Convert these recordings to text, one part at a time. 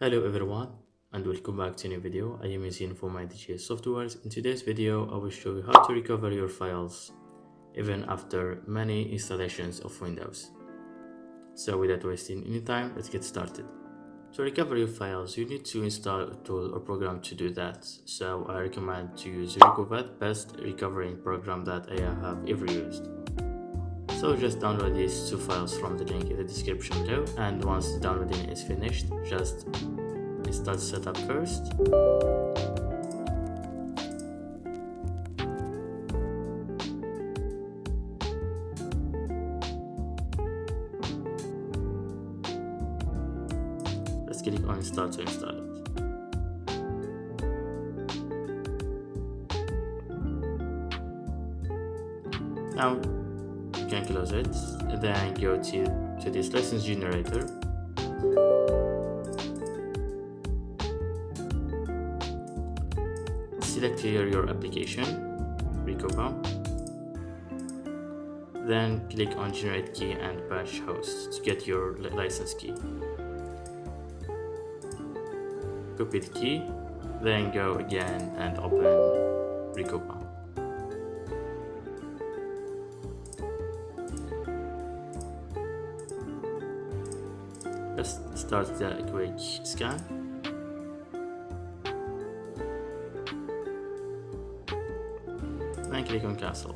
Hello everyone and welcome back to a new video. I am using for my ydjydj softwares. In today's video I will show you how to recover your files even after many installations of Windows. So without wasting any time, let's get started. To recover your files, you need to install a tool or program to do that. So I recommend to use recuva, best recovering program that I have ever used. So just download these two files from the link in the description below, and once the downloading is finished, just install setup first. Let's click on install to install it. Now you can close it, then go to this license generator. Select here your application, recuva. Then click on generate key and patch host to get your license key. Copy the key, then go again and open recuva. Let's start the quick scan. Then click on cancel.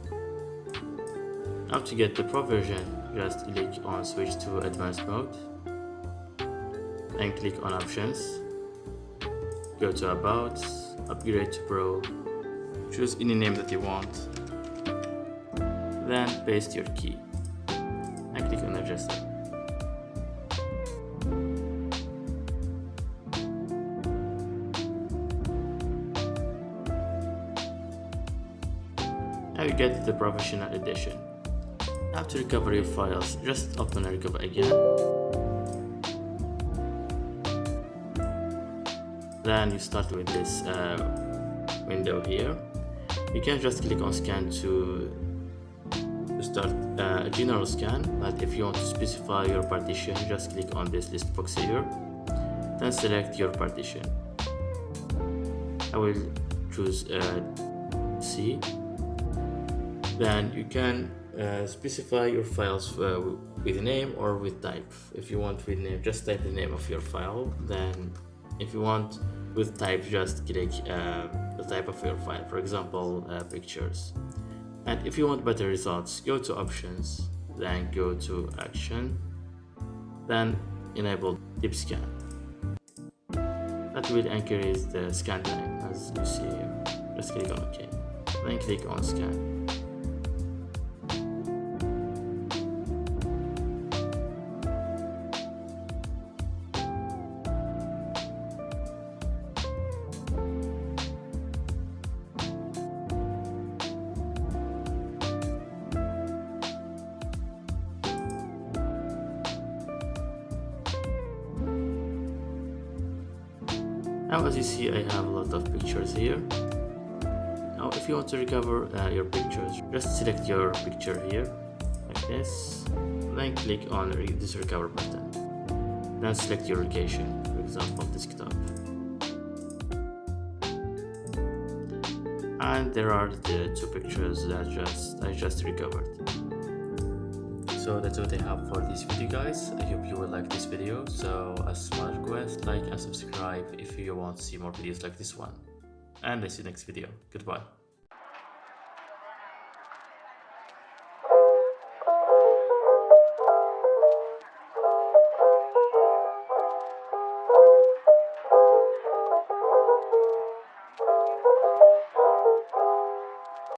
Now to get the pro version, just click on switch to advanced mode. Then click on options. Go to about, upgrade to pro. Choose any name that you want. Then paste your key. And click on register. Now you get the professional edition. Now to recover your files, just open recuva again. Then you start with this window here. You can just click on scan to start a general scan, but if you want to specify your partition, just click on this list box here. Then select your partition. I will choose C. Then you can specify your files with name or with type. If you want with name, just type the name of your file. Then if you want with type, just click the type of your file, for example pictures. And if you want better results, go to options, then go to action, then enable deep scan. That will increase the scan time, as you see here. Just click on OK, then click on scan. Now as you see, I have a lot of pictures here. Now if you want to recover your pictures, just select your picture here, like this, then click on this recover button. Then select your location, for example desktop. And there are the two pictures that I just recovered. So that's what I have for this video, guys. I hope you will like this video. So a small request, like and subscribe if you want to see more videos like this one. And I see you next video. Goodbye.